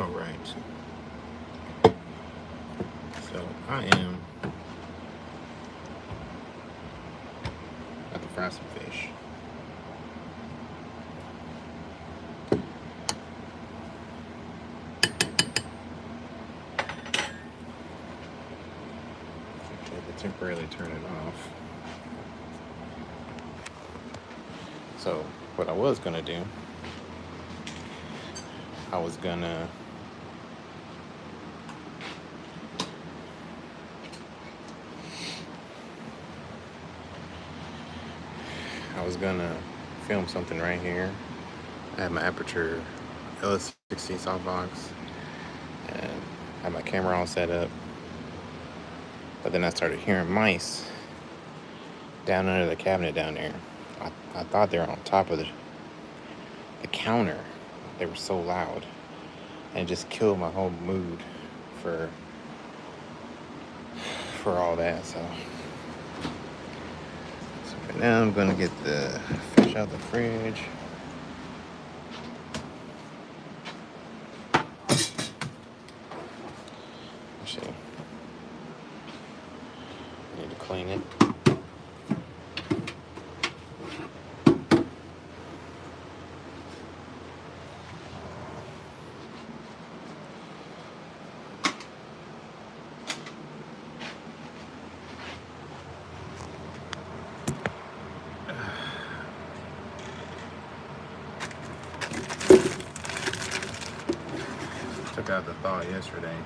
Alright. So I am about to fry some fish. Temporarily turn it off. So what I was gonna do, I was gonna film something right here. I have my aperture LS60 softbox and I have my camera all set up. But then I started hearing mice down under the cabinet down there. I thought they were on top of the counter. They were so loud. And it just killed my whole mood for all that. So right now I'm gonna get the fish out the fridge. Let's see. I need to clean it. Took out the thaw yesterday.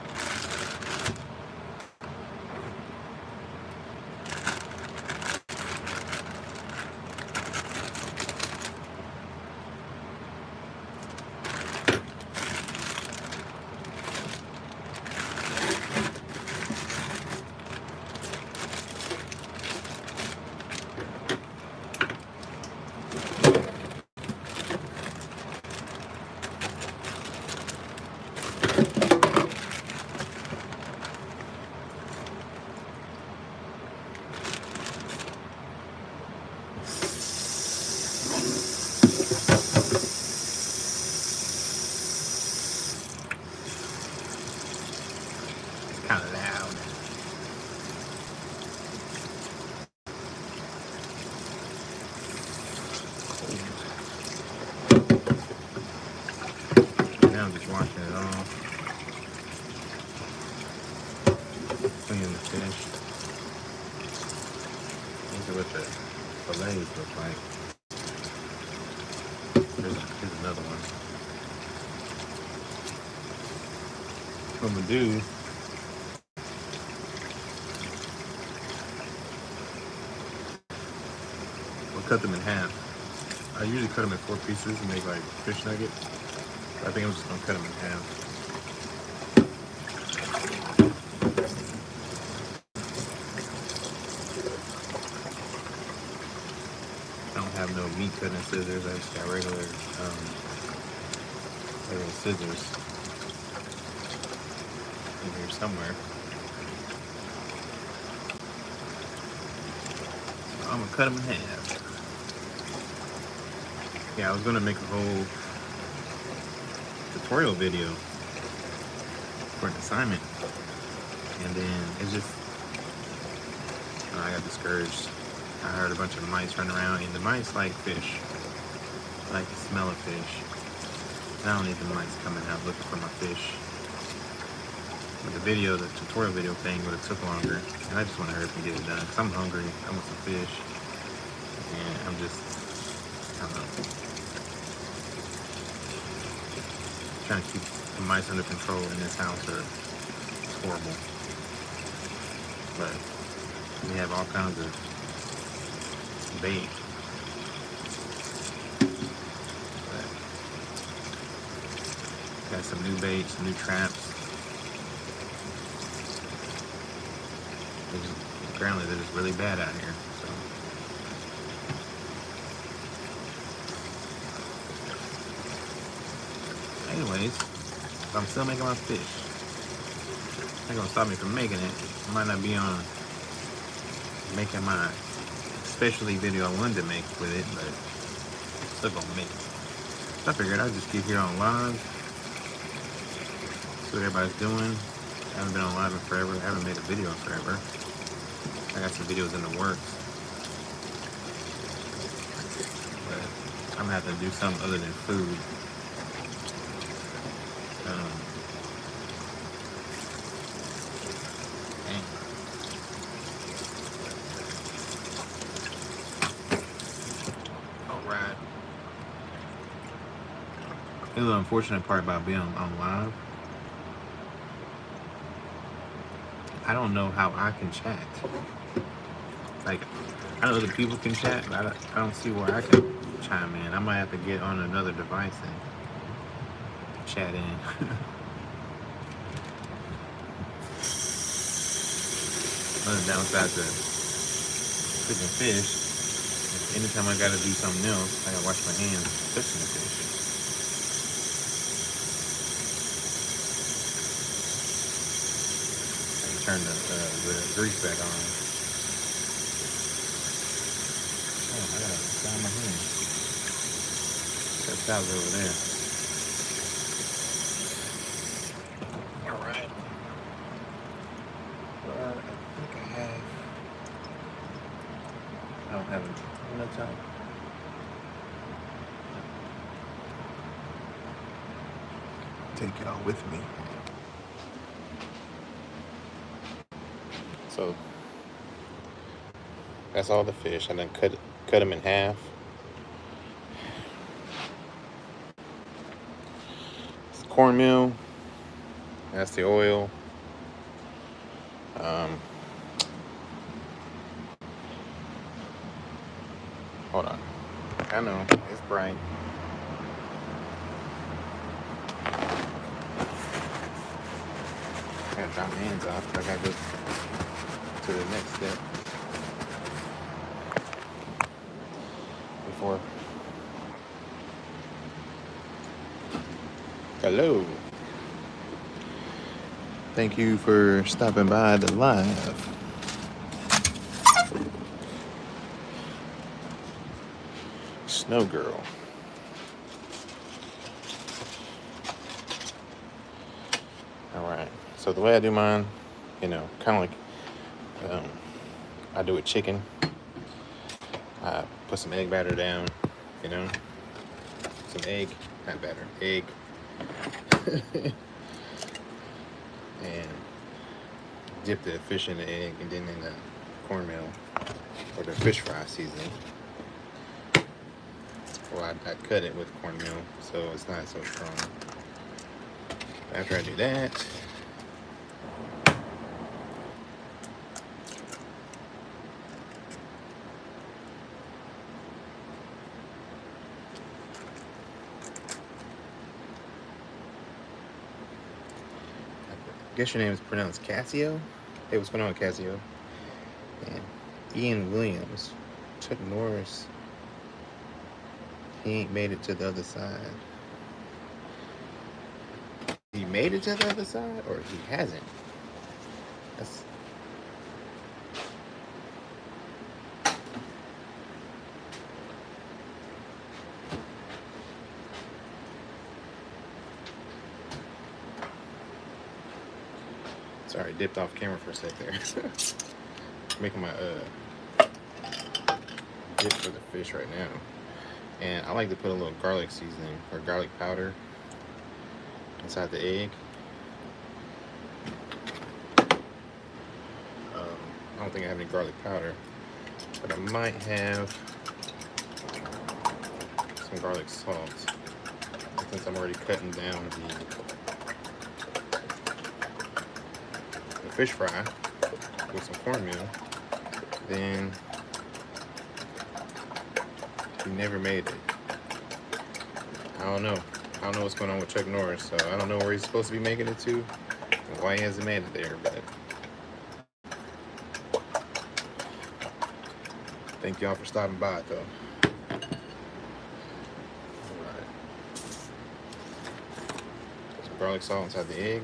Kind of loud. Now I'm just washing it off. Cleaning the fish. These are what the fillets look like. Here's another one. What I'm gonna do, we'll cut them in half. I usually cut them in 4 pieces and make like fish nuggets. But I think I'm just gonna cut them in half. I don't have no meat cutting scissors. I just got regular scissors in here somewhere. So I'm gonna cut them in half. Yeah, I was gonna make a whole tutorial video for an assignment, and then it's just, I got discouraged. I heard a bunch of mice running around, and the mice like fish. I like the smell of fish. I don't need the mice coming out looking for my fish. But the video, the tutorial video thing would have took longer, and I just want to hurry up and get it done, because I'm hungry, I want some fish, and I'm just, I don't know, trying to keep the mice under control in this house it's horrible. But we have all kinds of bait. But got some new bait, some new traps. Apparently they're just really bad out here. So anyways, I'm still making my fish. It's not gonna stop me from making it. I might not be on making my specialty video I wanted to make with it, but I'm still gonna make it. So I figured I'd just get here on live see what everybody's doing. I haven't been on live in forever. I haven't made a video in forever. I got some videos in the works. But I'm gonna have to do something other than food. Alright. The little unfortunate part about being on live, I don't know how I can chat. Like, I know other people can chat, but I don't see where I can chime in. I might have to get on another device and chat in. Another downside to cooking fish, anytime I gotta do something else, I gotta wash my hands touching the fish. Turn the grease back on. Oh, I gotta dry my hands. That towel's over there. Alright. Well, I think I have. I don't have enough time. Take y'all with me. So that's all the fish. I done cut them in half. It's cornmeal. That's the oil. Hold on. I know it's bright. I gotta dry my hands off. I gotta go to the next step before. Hello. Thank you for stopping by the live. Snow Girl. Alright. So the way I do mine, kind of like I do with chicken. I put some egg batter down, some egg, not batter, egg. And dip the fish in the egg and then in the cornmeal or the fish fry seasoning. Well, I cut it with cornmeal so it's not so strong. After I do that, I guess your name is pronounced Casio? Hey, what's going on, Casio? And Ian Williams, Chuck Norris, he ain't made it to the other side. He made it to the other side, or he hasn't? That's... Sorry, dipped off camera for a sec there. Making my dip for the fish right now. And I like to put a little garlic seasoning or garlic powder inside the egg. I don't think I have any garlic powder, but I might have some garlic salt since I'm already cutting down the fish fry with some cornmeal. Then he never made it. I don't know what's going on with Chuck Norris, so I don't know where he's supposed to be making it to and why he hasn't made it there, but thank y'all for stopping by though. Alright. Some garlic salt inside the egg.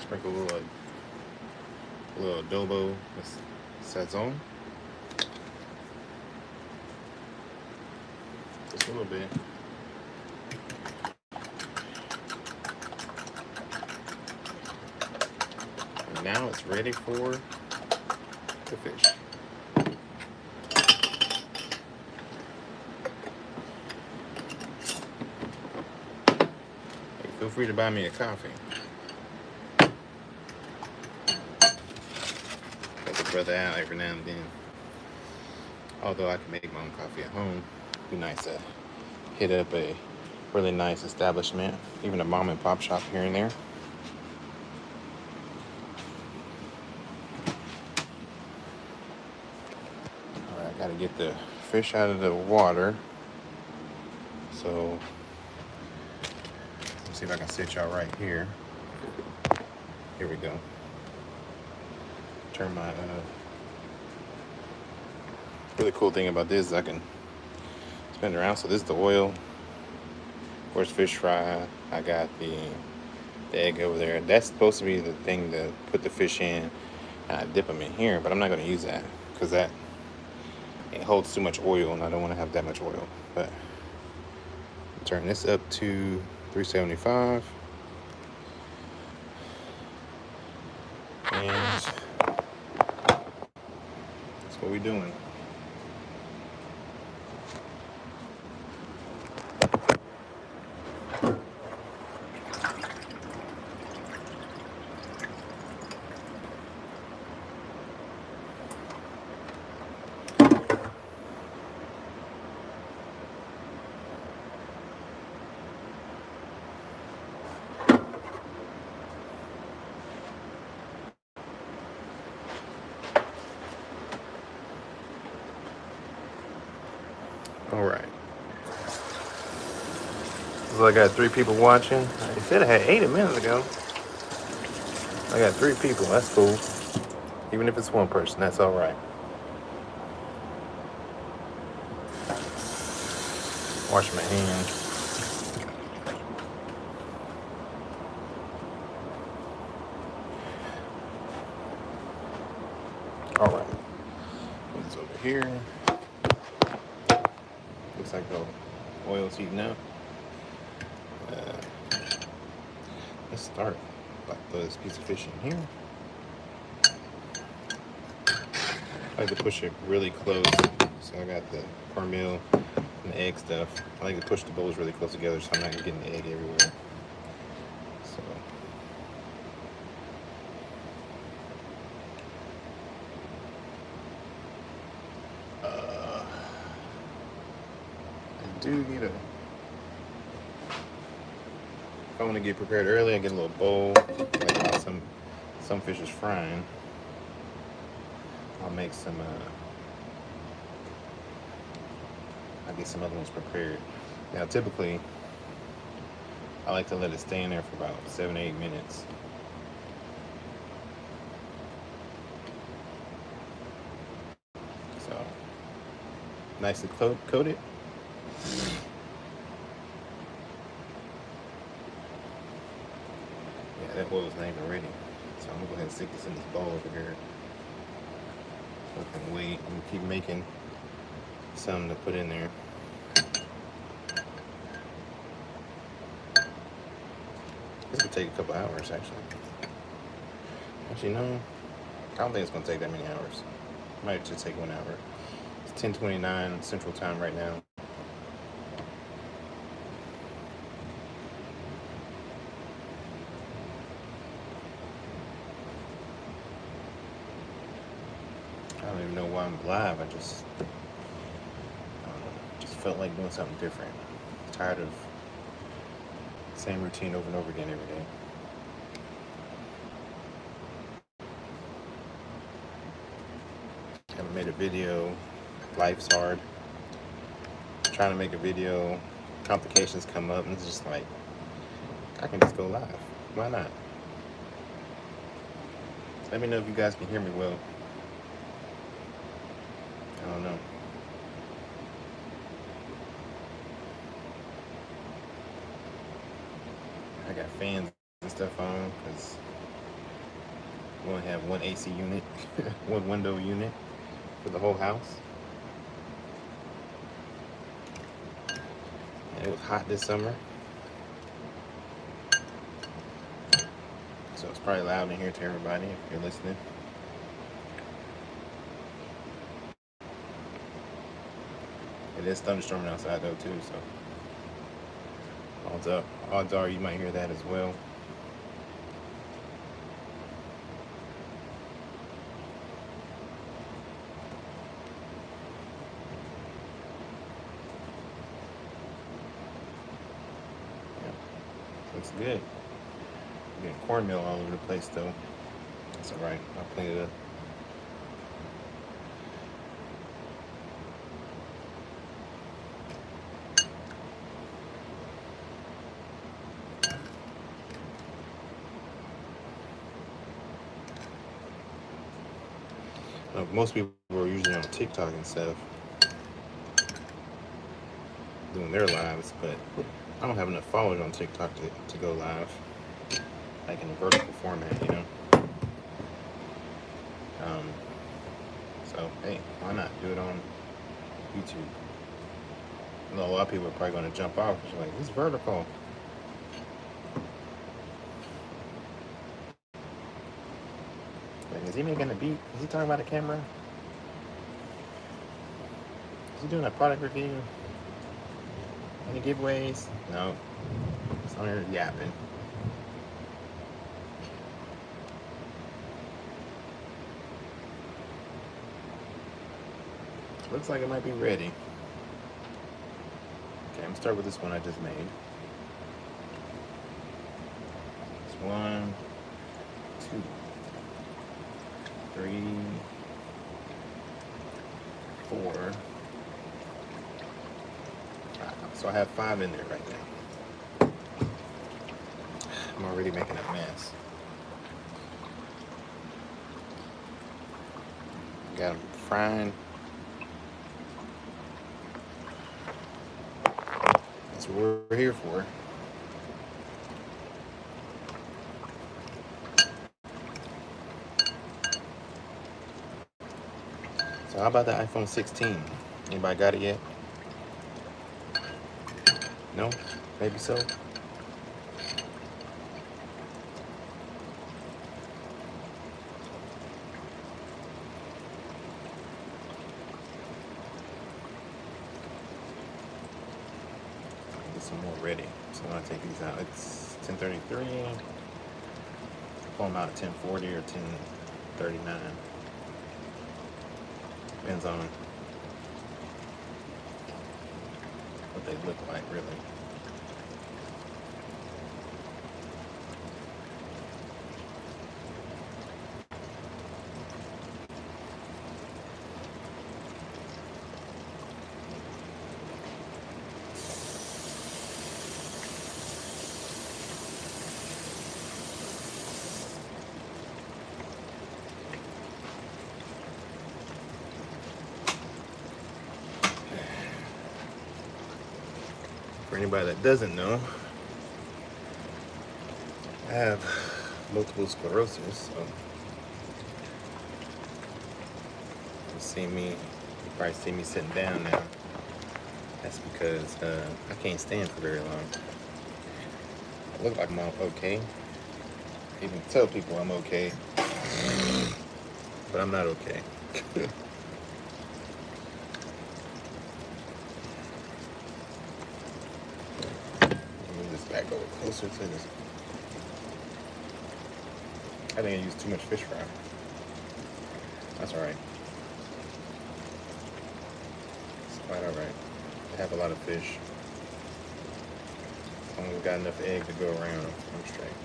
Sprinkle a little adobo with sazon. a little bit. And now it's ready for the fish. Hey, feel free to buy me a coffee. Help a brother out every now and then. Although I can make my own coffee at home, it'd be nice to hit up a really nice establishment, even a mom and pop shop here and there. All right, I gotta get the fish out of the water. So, let's see if I can sit y'all right here. Here we go. Turn my, really cool thing about this is I can spin it around. So this is the oil. Of course, fish fry. I got the egg over there. That's supposed to be the thing to put the fish in. And I dip them in here, but I'm not going to use that because it holds too much oil, and I don't want to have that much oil. But turn this up to 375, and that's what we're doing. All right. So I got 3 people watching. I said I had 8 a minute ago. I got 3 people. That's cool. Even if it's 1 person, that's all right. Wash my hands. All right. It's over here. Looks like the oil's heating up. Let's start. Put this piece of fish in here. I like to push it really close. So I got the cornmeal and the egg stuff. I like to push the bowls really close together so I'm not getting the egg everywhere. So I do need a. If I want to get prepared early, I get a little bowl. Like while some fish is frying, I'll make some. I'll get some other ones prepared. Now, typically, I like to let it stay in there for about 7 to 8 minutes. So, nicely coat it. That oil's not even ready. So I'm gonna go ahead and stick this in this bowl over here. So I can wait and keep making some to put in there. This will take a couple hours actually. Actually, no, I don't think it's gonna take that many hours. It might just take 1 hour. It's 10:29 Central Time right now. I don't even know why I'm live. I just felt like doing something different. Tired of the same routine over and over again every day. I haven't made a video. Life's hard. Trying to make a video, complications come up, and it's just like, I can just go live. Why not? Let me know if you guys can hear me well. I don't know. I got fans and stuff on because we only have one AC unit, one window unit for the whole house. And it was hot this summer. So it's probably loud in here to everybody if you're listening. It is thunderstorming outside though too, so odds are you might hear that as well. Yeah. Looks good. Getting cornmeal all over the place though. That's alright. I'll clean it up. Most people are usually on TikTok and stuff doing their lives, but I don't have enough followers on TikTok to go live, like in a vertical format, you know. So hey, why not do it on YouTube? I know a lot of people are probably going to jump off because you're like, it's vertical. Like, is he making a beat? Is he talking about a camera? Is he doing a product review? Any giveaways? No. It's on here yapping. Looks like it might be ready. Okay, I'm gonna start with this one I just made. It's 1, 2, 3, 4, 5. So I have 5 in there right now. I'm already making a mess. Got them frying. That's what we're here for. So how about the iPhone 16? Anybody got it yet? No? Maybe so? Get some more ready. So I'm gonna take these out. It's 10:33. Pull them out at 10:40 or 10:39. Depends on what they look like, really. For anybody that doesn't know, I have multiple sclerosis, so you probably see me sitting down now. That's because I can't stand for very long. I look like I'm okay. I even tell people I'm okay, but I'm not okay. Back over closer to this. I think I used too much fish fry. That's alright. It's quite alright. I have a lot of fish. As long as we got enough egg to go around, I'm straight.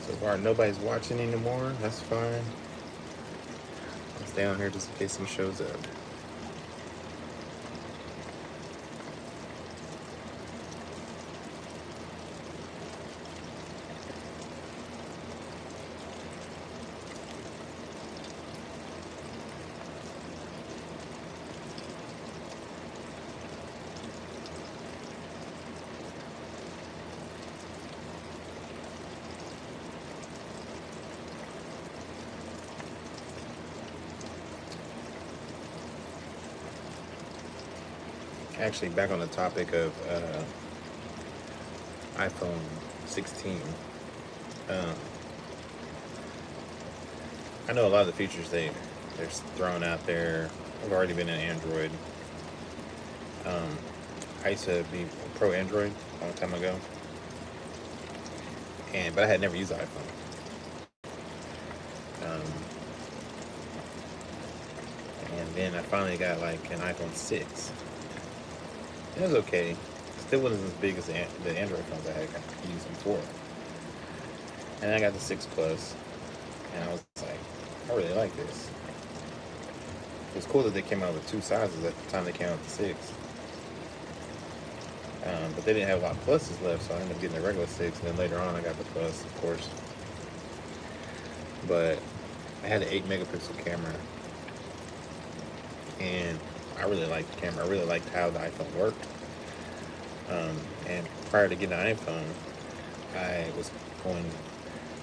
So far, nobody's watching anymore. That's fine. I'll stay on here just in case some shows up. Actually, back on the topic of iPhone 16. I know a lot of the features they're throwing out there. I've already been in Android. I used to be pro Android a long time ago, but I had never used an iPhone. And then I finally got like an iPhone 6. It was okay. Still wasn't as big as the Android phones I had used before. And I got the 6 Plus, and I was like, I really like this. It was cool that they came out with 2 sizes at the time they came out with the 6. But they didn't have a lot of pluses left, so I ended up getting the regular 6, and then later on I got the Plus, of course. But I had an 8 megapixel camera, and I really liked the camera. I really liked how the iPhone worked. And prior to getting an iPhone, I was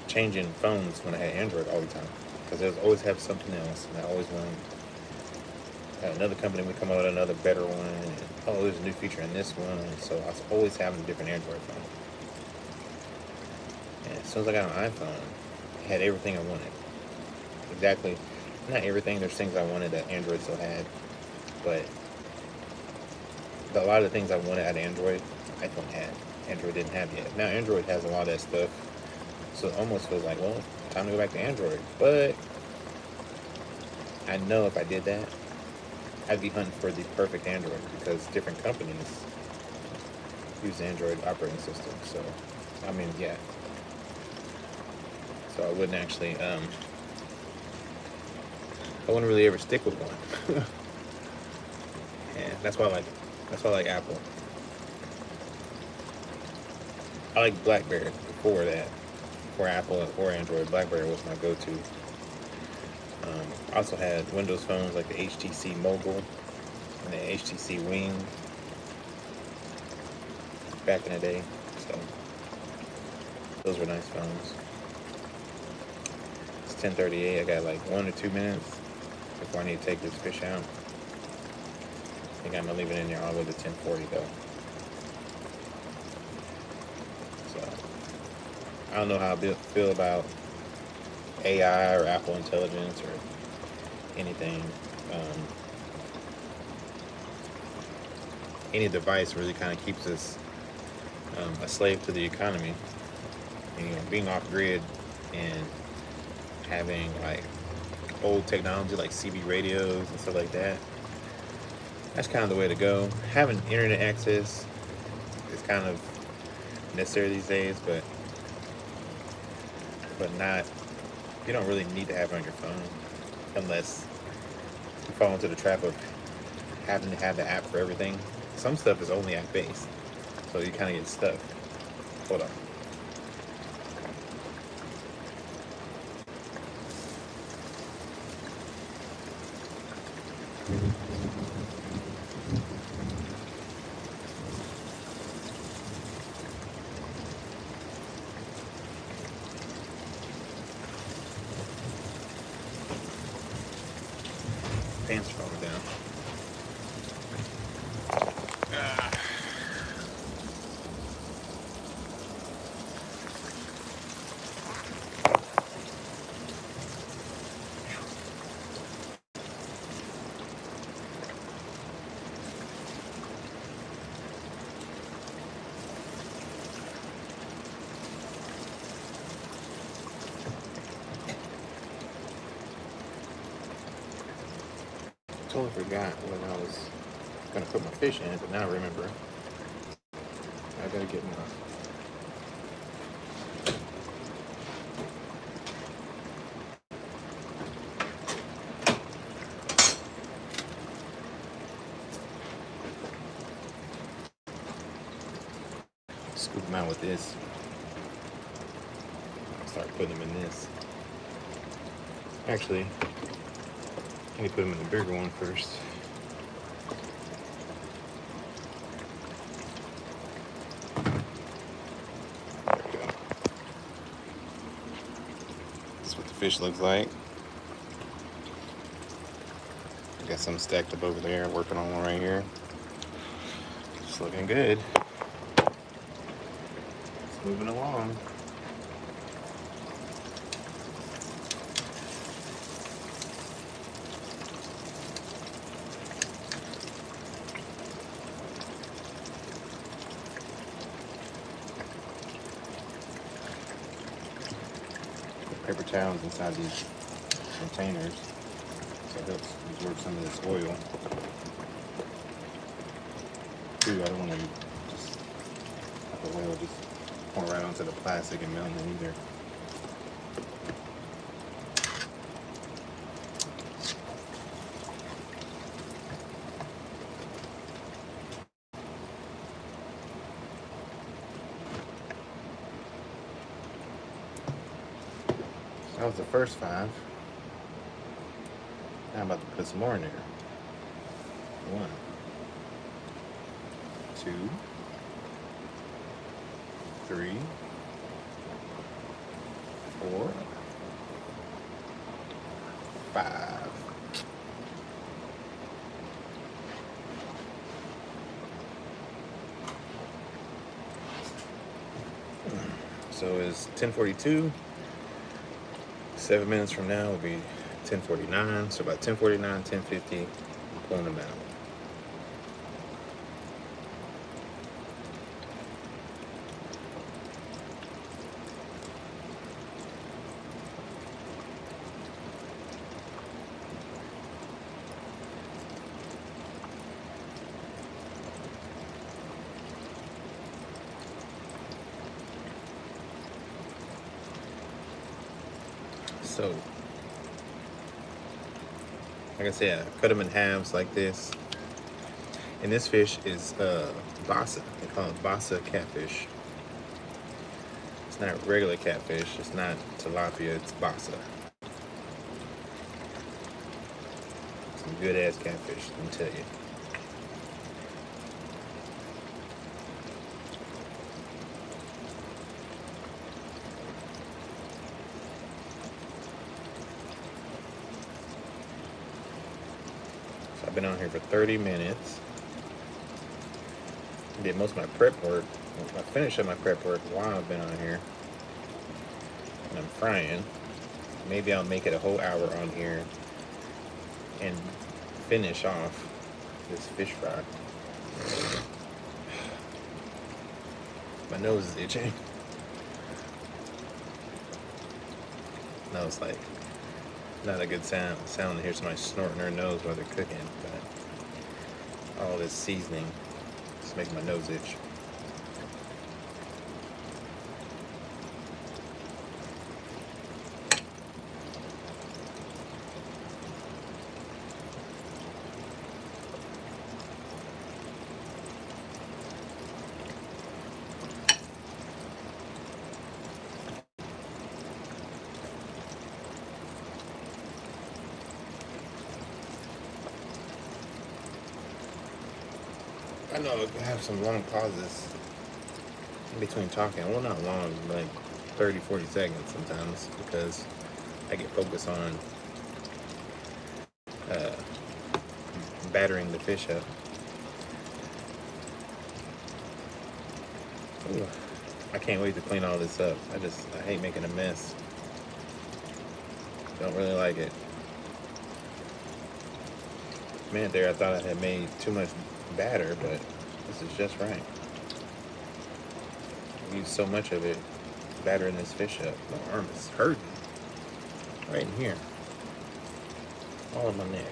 changing phones when I had Android all the time, because they always have something else, and I always wanted another company would come out with another better one, and oh, there's a new feature in this one, so I was always having a different Android phone. And as soon as I got an iPhone, it had everything I wanted. Exactly, not everything. There's things I wanted that Android still had, but a lot of the things I wanted out of Android, iPhone had. Android didn't have yet. Now Android has a lot of that stuff, so it almost feels like, well, time to go back to Android. But I know if I did that, I'd be hunting for the perfect Android, because different companies use Android operating system. So, I mean, yeah. So I wouldn't actually, I wouldn't really ever stick with one. And that's why I like Apple. I like BlackBerry before that. Before Apple or Android, BlackBerry was my go-to. I also had Windows phones like the HTC Mogul and the HTC Wing back in the day. So those were nice phones. It's 10:38. I got like 1 or 2 minutes before I need to take this fish out. I think I'm gonna leave it in there all the way to 10:40 though. So I don't know how I feel about AI or Apple Intelligence or anything. Any device really kind of keeps us a slave to the economy. And, you know, being off grid and having like old technology like CB radios and stuff like that, that's kind of the way to go. Having internet access is kind of necessary these days, but not, you don't really need to have it on your phone unless you fall into the trap of having to have the app for everything. Some stuff is only app based, so you kind of get stuck. Hold on. Pants are falling down. Totally forgot when I was gonna put my fish in, but now I remember. I gotta get my scoop them out with this. Start putting them in this. Actually, let me put them in the bigger one first. There we go. This is what the fish looks like. Got some stacked up over there, working on one right here. It's looking good. It's moving along. Paper towels inside these containers, so it helps absorb some of this oil. Too, I don't want to just let the oil just pour right onto the plastic and melt it either. That was the first 5. Now I'm about to put some more in there. 1, 2, 3, 4, 5. So it's 10:42. 7 minutes from now will be 10:49. So about 10:49, 10:50, I'm pulling them out. So, like I said, I cut them in halves like this. And this fish is bassa. They call it bassa catfish. It's not regular catfish. It's not tilapia. It's bassa. Some good ass catfish, let me tell you. I've been on here for 30 minutes. I did most of my prep work. I finished up my prep work while I've been on here. And I'm frying. Maybe I'll make it a whole hour on here and finish off this fish fry. My nose is itching. No, it's like not a good sound to hear somebody snorting their nose while they're cooking, but all this seasoning is making my nose itch. I know I have some long pauses in between talking. Well, not long, like 30, 40 seconds sometimes, because I get focused on battering the fish up. Ooh, I can't wait to clean all this up. I hate making a mess. Don't really like it. Man, there I thought I had made too much batter, but this is just right. I used so much of it battering this fish up. My arm is hurting. Right in here. All of my neck.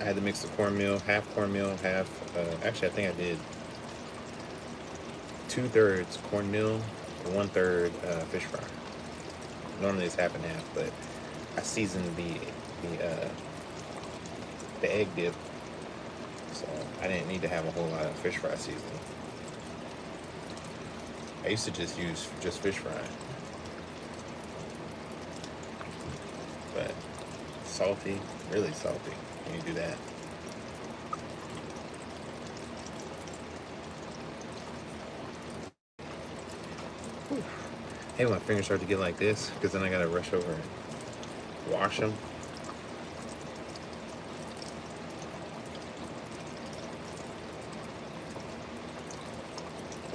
I had to mix the cornmeal, half, actually I think I did 2/3 cornmeal, 1/3 fish fry. Normally it's half and half, but I seasoned the egg dip, so I didn't need to have a whole lot of fish fry seasoning. I used to just use fish fry, but salty, really salty when you do that. Whew. Hey, when my fingers start to get like this, because then I gotta rush over and wash them.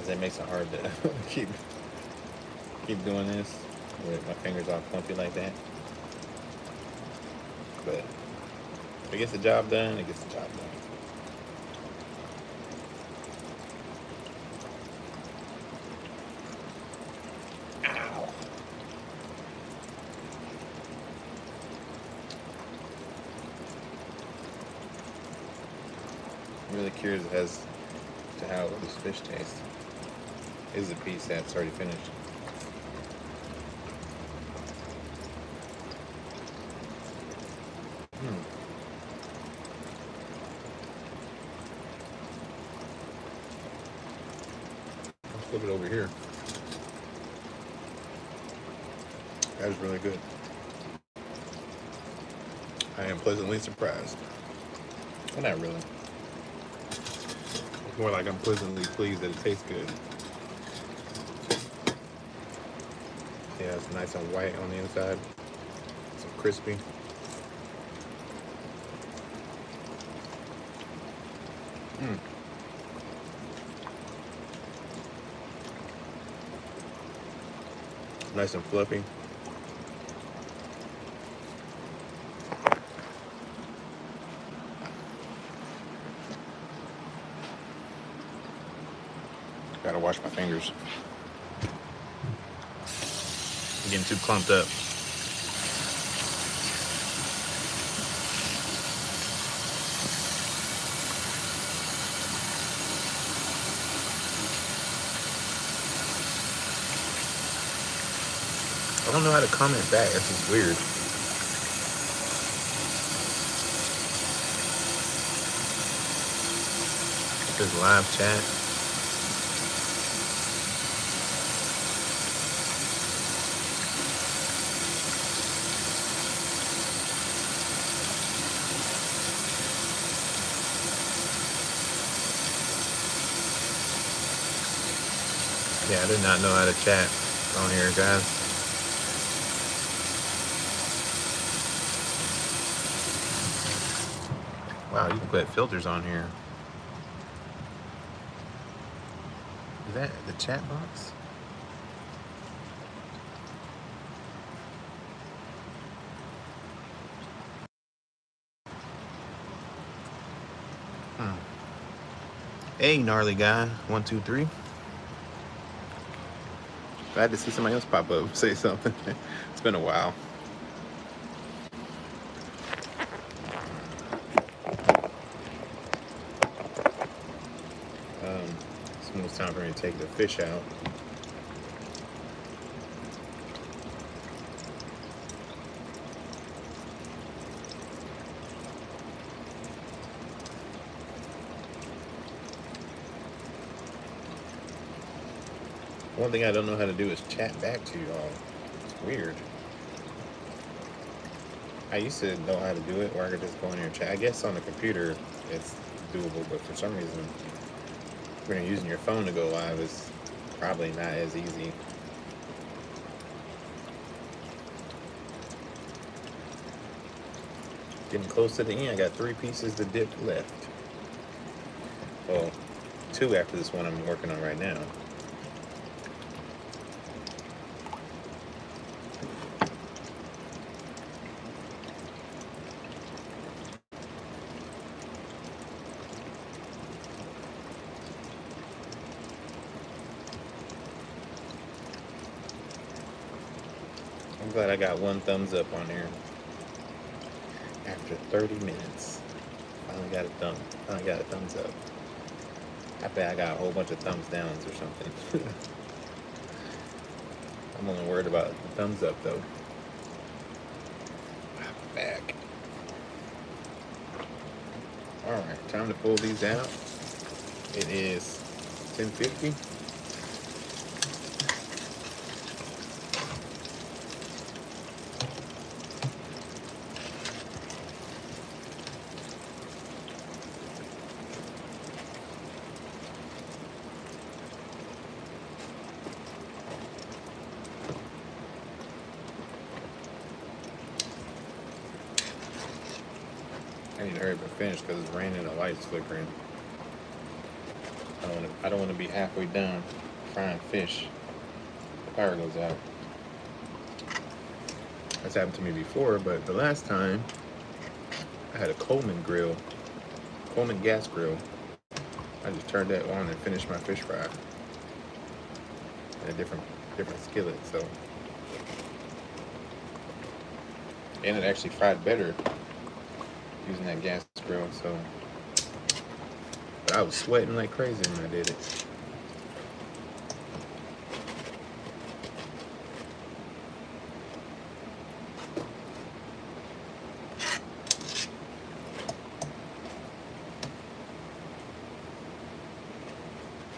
it makes it hard to keep doing this with my fingers all clumpy like that. But if it gets the job done, it gets the job done. Ow. I'm really curious as to how this fish tastes. This is a piece that's already finished. Let's flip it over here. That is really good. I am pleasantly surprised. Well, not really. It's more like I'm pleasantly pleased that it tastes good. Yeah, it's nice and white on the inside. It's crispy. Nice and fluffy. Gotta wash my fingers. I'm getting too clumped up. I don't know how to comment back. This is weird. This is live chat. Yeah, I did not know how to chat on here, guys. Wow, you can put filters on here. Is that the chat box? Hey, gnarly guy. 1, 2, 3. Glad to see somebody else pop up, say something. It's been a while. It's almost time for me to take the fish out. One thing I don't know how to do is chat back to y'all. It's weird. I used to know how to do it, where I could just go in here and chat. I guess on the computer it's doable, but for some reason, when you're using your phone to go live, it's probably not as easy. Getting close to the end. I got 3 pieces to dip left. Well, 2 after this one I'm working on right now. I'm glad I got 1 thumbs up on here. After 30 minutes, finally got a thumbs up. I bet I got a whole bunch of thumbs downs or something. I'm only worried about the thumbs up though. I'm back. Alright, time to pull these out. It is 10:50. I need to hurry up and finish because it's raining and the light's flickering. I don't want to be halfway done frying fish. The power goes out. That's happened to me before, but the last time I had a Coleman gas grill. I just turned that on and finished my fish fry in a different skillet. So, and it actually fried better using that gas grill. So, but I was sweating like crazy when I did it.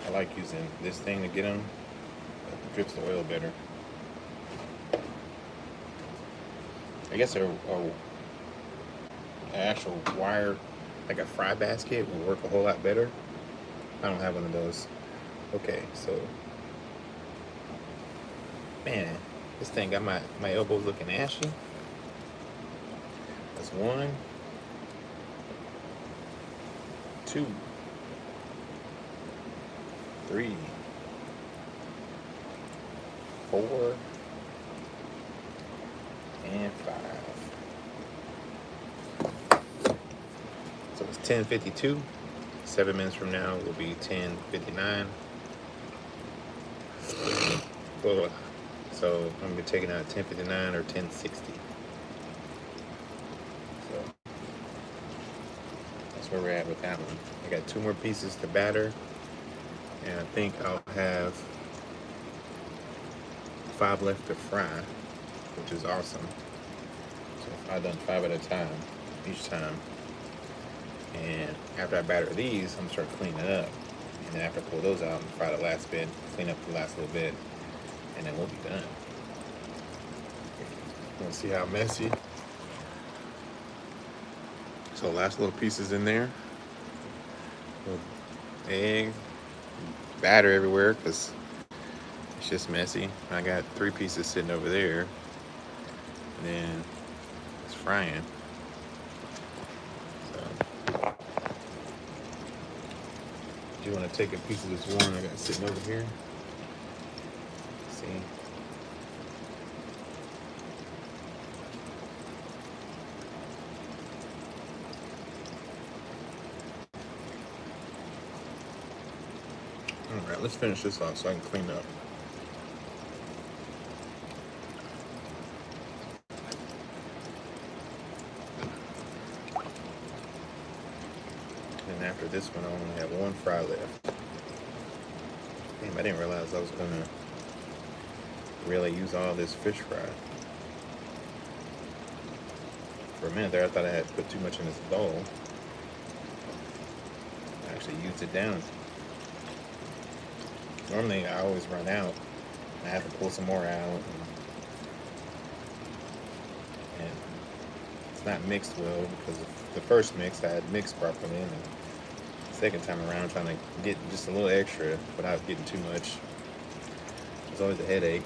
I like using this thing to get them. It drips the oil better. I guess an actual wire, like a fry basket, would work a whole lot better. I don't have one of those. Okay, so, man, this thing got my elbows looking ashy. That's 1, 2, 3, 4, and 5. So it's 10:52. 7 minutes from now will be 10:59. So I'm gonna be taking out 10:59 or 10:60. So that's where we're at with that one. I got 2 more pieces to batter, and I think I'll have 5 left to fry, which is awesome. So I've done 5 at a time each time. And after I batter these, I'm gonna start cleaning it up. And then after I pull those out and fry the last bit, clean up the last little bit, and then we'll be done. You wanna see how messy? So last little pieces in there. Little egg, batter everywhere because it's just messy. I got 3 pieces sitting over there. And then it's frying. You want to take a piece of this one I got sitting over here. See? Alright, let's finish this off so I can clean up. And after this one, I only have 1 fry left. Damn, I didn't realize I was gonna really use all this fish fry. For a minute there, I thought I had put too much in this bowl. I actually used it down. Normally, I always run out. I have to pull some more out. And it's not mixed well because the first mix I had mixed properly, and the second time around trying to get just a little extra without getting too much. It's always a headache.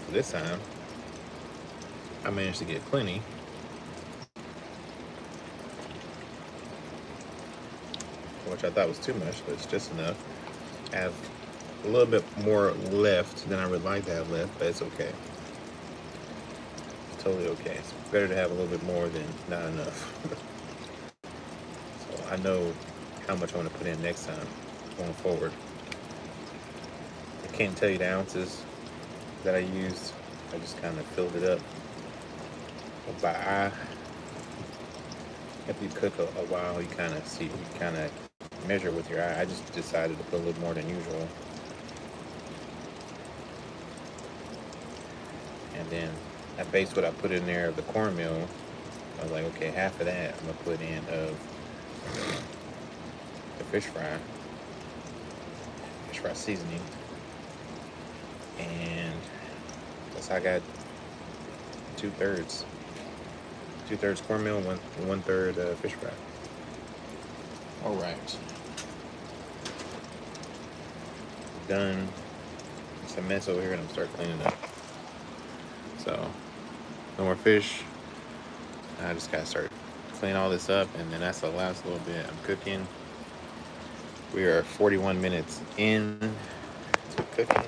So this time, I managed to get plenty. Which I thought was too much, but it's just enough. I have a little bit more left than I would like to have left, but it's okay. It's totally okay. It's better to have a little bit more than not enough. So I know how much I want to put in next time going forward. I can't tell you the ounces that I used. I just kind of filled it up by eye. After you cook a while, you kind of see, you kind of measure with your eye. I just decided to put a little more than usual. And then I based what I put in there of the cornmeal. I was like, okay, half of that I'm gonna put in of the fish fry seasoning. And that's how I got 2/3. 2/3 cornmeal, 1/3 fish fry. All right. Done. It's a mess over here, and I'm start cleaning up. So, no more fish. I just gotta start cleaning all this up, and then that's the last little bit I'm cooking. We are 41 minutes in to cooking.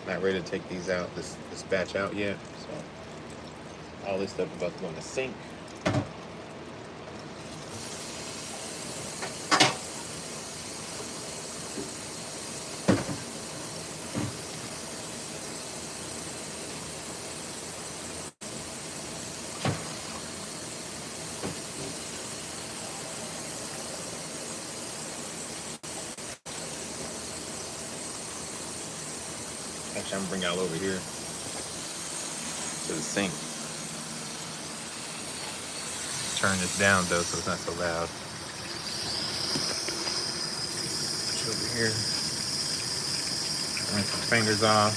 Not ready to take these out, this batch out yet. So all this stuff is about to go in the sink. Actually, I'm gonna bring y'all over here to the sink. Turn this down though, so it's not so loud. Put you over here. Rinse my fingers off.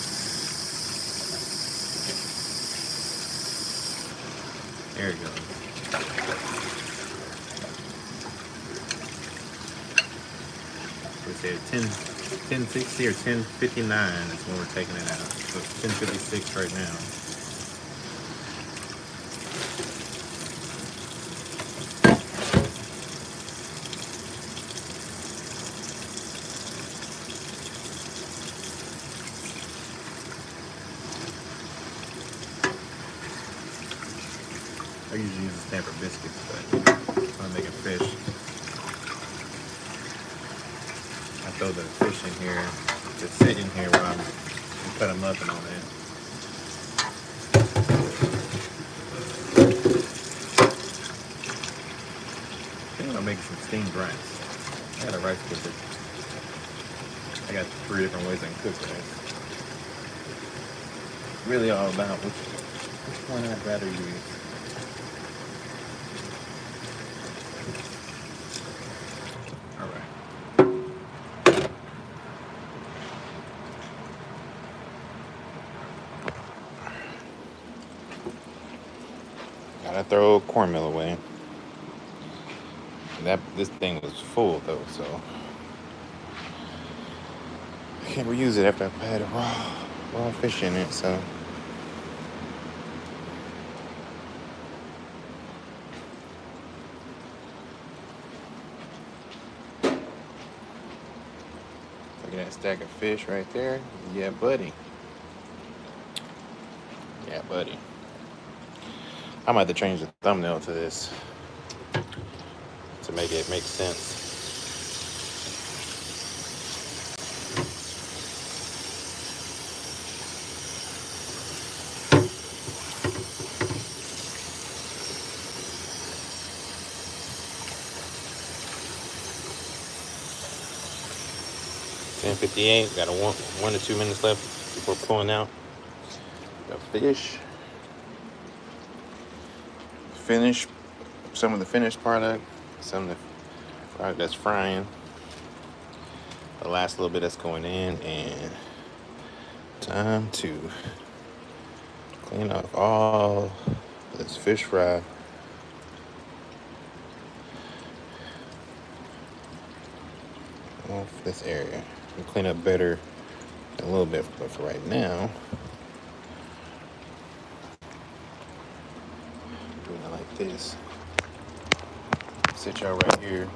There you go. We said 1060 or 1059 is when we're taking it out. So it's 1056 right now. I usually use this pan for biscuits, but I'm making fish. I throw the fish in here, just sit in here while I'm cut them up and all that. I think I'm making some steamed rice. I got a rice cooker. I got 3 different ways I can cook rice. Really all about which one I'd rather use. Gotta throw cornmeal away. This thing was full though, so I can't reuse it after I've had a raw fish in it. So look at that stack of fish right there. Yeah, buddy. Yeah, buddy. I might have to change the thumbnail to this to make it make sense. $10.58. Got 1 to 2 minutes left before pulling out the fish. Finish some of the finished product, some of the product that's frying, the last little bit that's going in, and time to clean off all this fish fry. Off this area. We'll clean up better in a little bit, but for right now, doing it like this. Sit y'all right here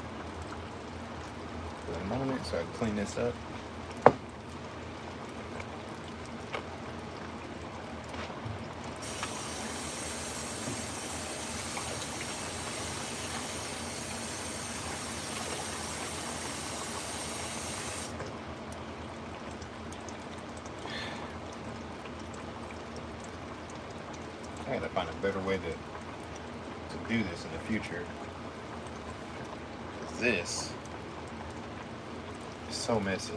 for a moment so I can clean this up. I gotta find a better way to do this in the future. This is so messy.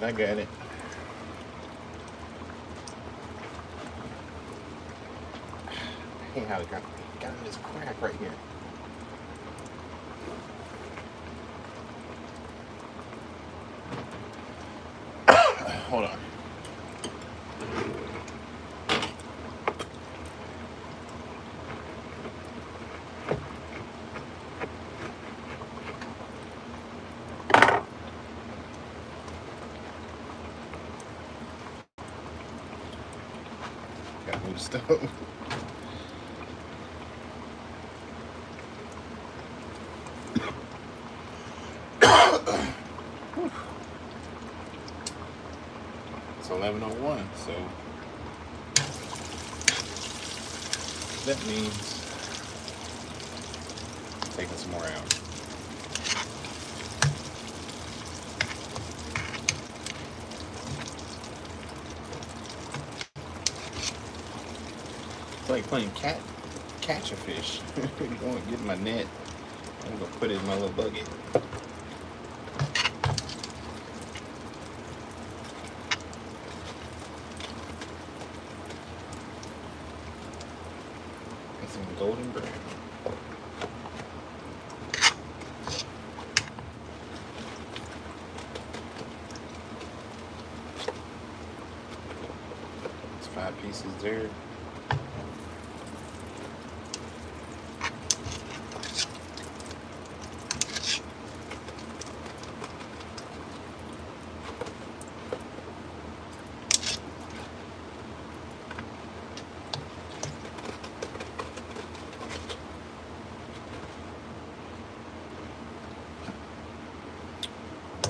I got it. I hate how it got in this crack right here. Hold on. move the stove. It's 11:01, so that means taking some more out. It's like playing catch a fish. Going to get my net. I'm gonna put it in my little bucket. And some golden brown. It's 5 pieces there.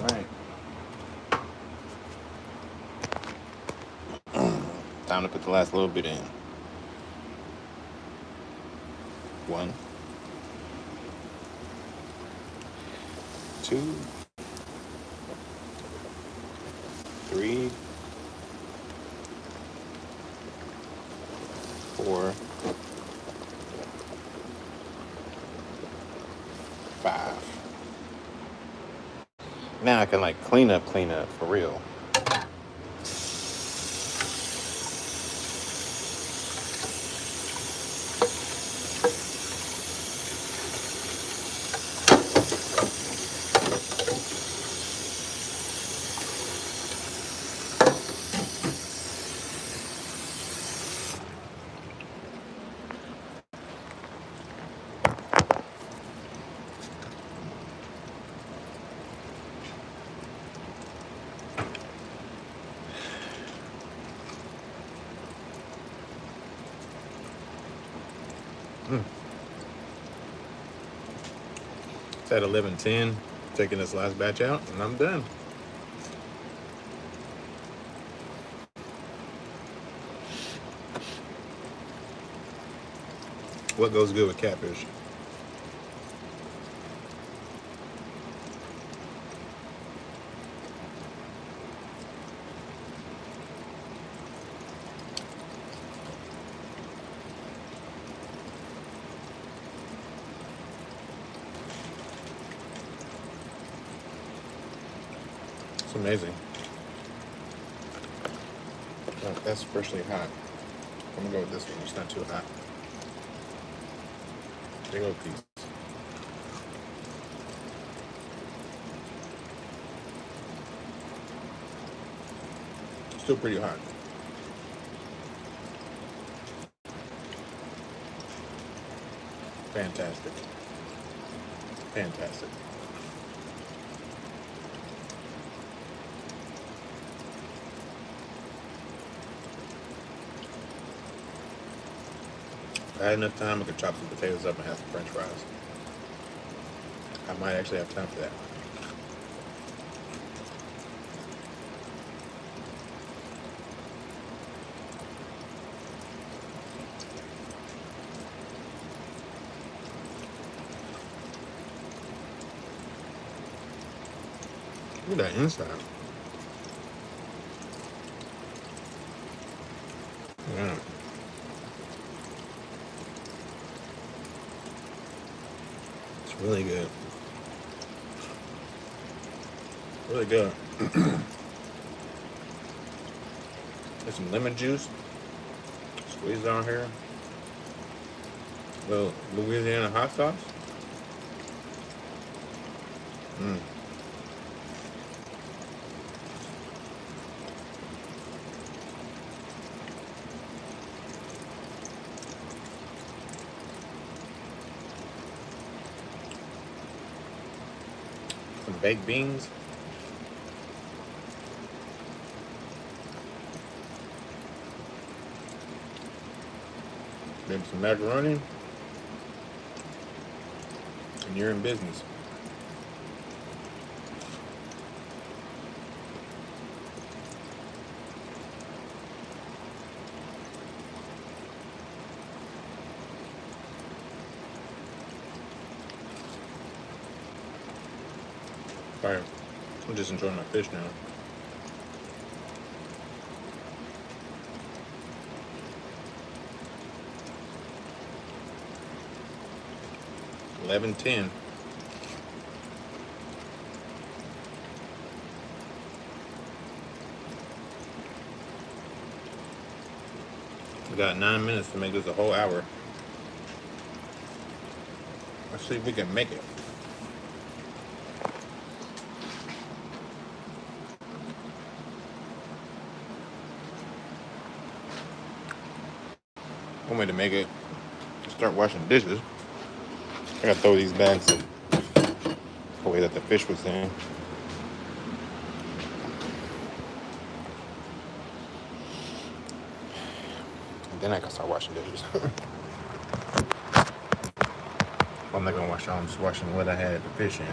Right. Time to put the last little bit in. 1, 2, 3, 4, 5. Now I can like clean up for real. It's at 11:10. Taking this last batch out, and I'm done. What goes good with catfish? It's amazing. Oh, that's freshly hot. I'm gonna go with this one. It's not too hot. Big old piece. Still pretty hot. Fantastic. Fantastic. If I had enough time, I could chop some potatoes up and have some French fries. I might actually have time for that. Look at that inside. Yeah. It's really good. Really good. There's some lemon juice. Squeeze on here. A little Louisiana hot sauce. Some baked beans. Maybe some macaroni, and you're in business. Alright, I'm just enjoying my fish now. $11.10. We got 9 minutes to make this a whole hour. Let's see if we can make it. One way to make it is start washing dishes. I gotta throw these bags the way that the fish was in. And then I can start washing dishes. I'm not gonna wash all, I'm just washing what I had the fish in.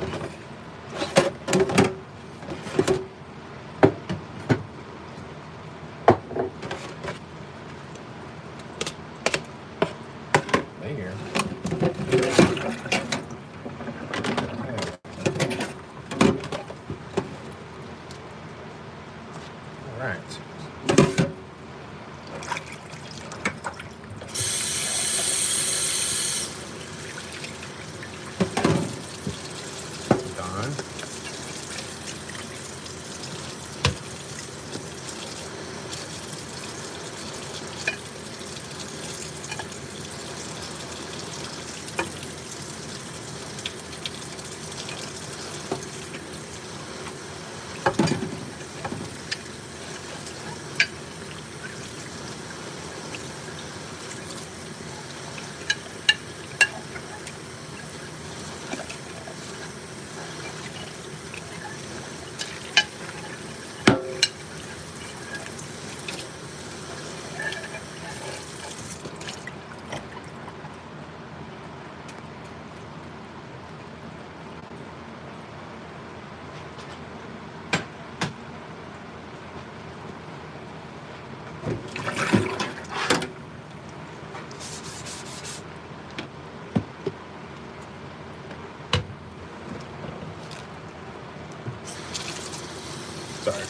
Sorry.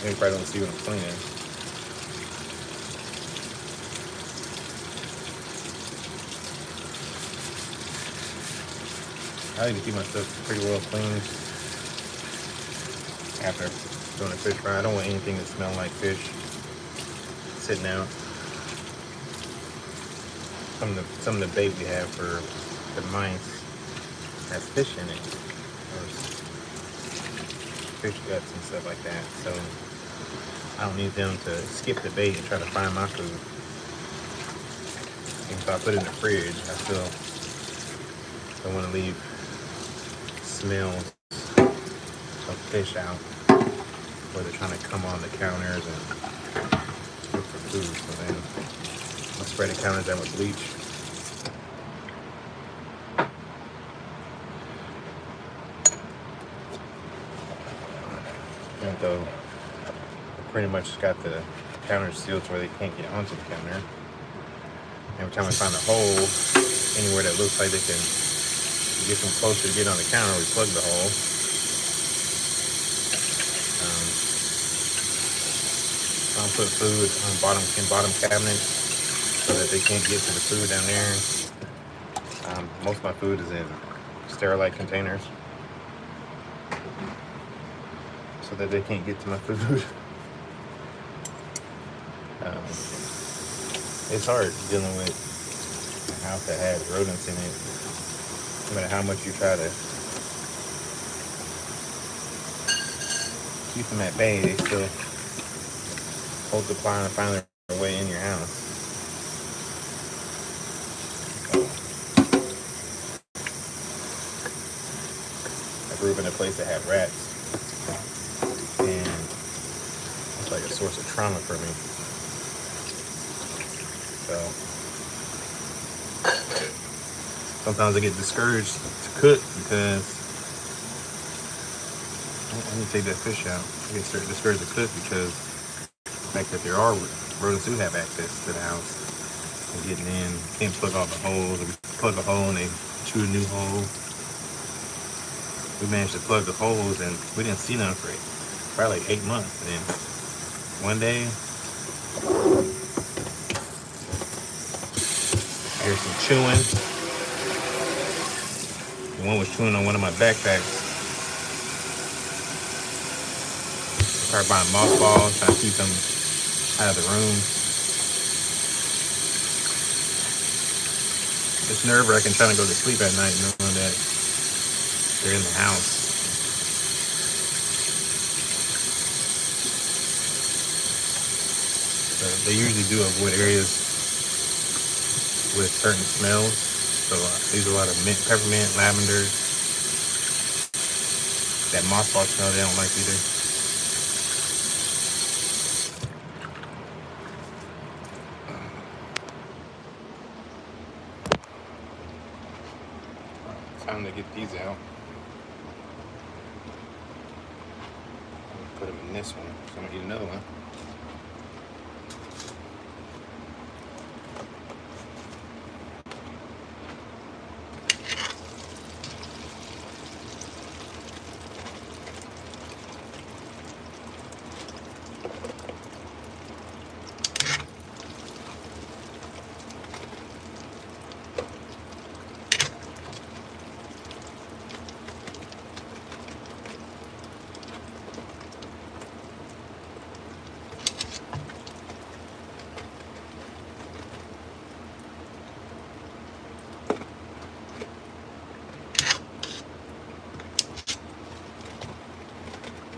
You probably don't see what I'm cleaning. I like to keep my stuff pretty well clean after doing a fish fry. I don't want anything to smell like fish sitting out. Some of the bait we have for the mice has fish in it, or fish guts and stuff like that. So I don't need them to skip the bait and try to find my food. And if I put it in the fridge, I still don't want to leave smells of fish out, where they're trying to come on the counters and look for food. So then I'll spray the counters down with bleach. And though I pretty much got the counters sealed to where they can't get onto the counter. Every time I find a hole anywhere that looks like they can get them closer to get on the counter, we plug the hole. I'll put food on bottom cabinets so that they can't get to the food down there. Most of my food is in Sterilite containers so that they can't get to my food. It's hard dealing with a house that has rodents in it. No matter how much you try to keep them at bay, they still multiply and find their way in your house. I grew up in a place that had rats, and it's like a source of trauma for me. So sometimes I get discouraged to cook because I need to take that fish out. I get discouraged to cook because the fact that there are rodents who have access to the house and getting in, can't plug all the holes. If we plug a hole and they shoot a new hole. We managed to plug the holes and we didn't see none for probably like 8 months. And then one day, I heard some chewing. The one was chewing on one of my backpacks. I started buying mothballs, trying to keep them out of the room. It's nerve-wracking trying to go to sleep at night knowing that they're in the house. But they usually do avoid areas with certain smells. So I use a lot of mint, peppermint, lavender. That mothball smell they don't like either. Time to get these out. Put them in this one, so I'm gonna eat another one.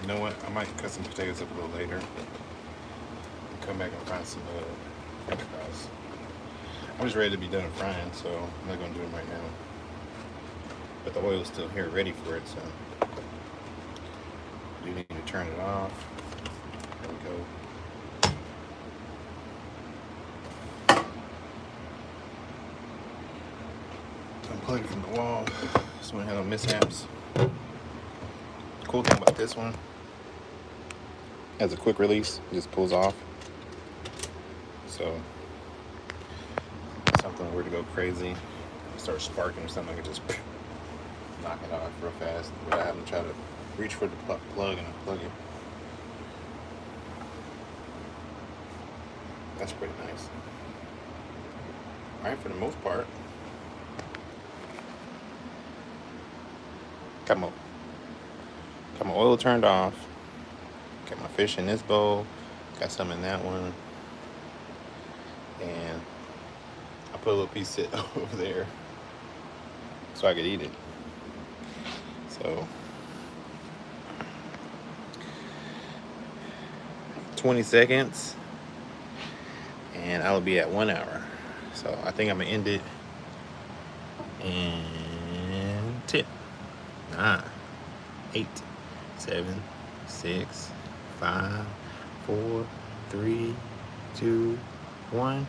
You know what? I might cut some potatoes up a little later. And come back and find some french fries. I'm just ready to be done frying, so I'm not going to do them right now. But the oil's still here ready for it, so you need to turn it off. There we go. Unplug it from the wall so we don't have no mishaps. Cool thing about this one, has a quick release, it just pulls off. So if something were to go crazy, start sparking or something, I could just knock it off real fast without having to try to reach for the plug and unplug it. That's pretty nice. Alright, for the most part, got my oil turned off. Got my fish in this bowl. Got some in that one. And I put a little piece over there so I could eat it. So 20 seconds and I'll be at 1 hour. So I think I'm gonna end it in 10, 9, 8, 7, 6, 5, 4, 3, 2, 1.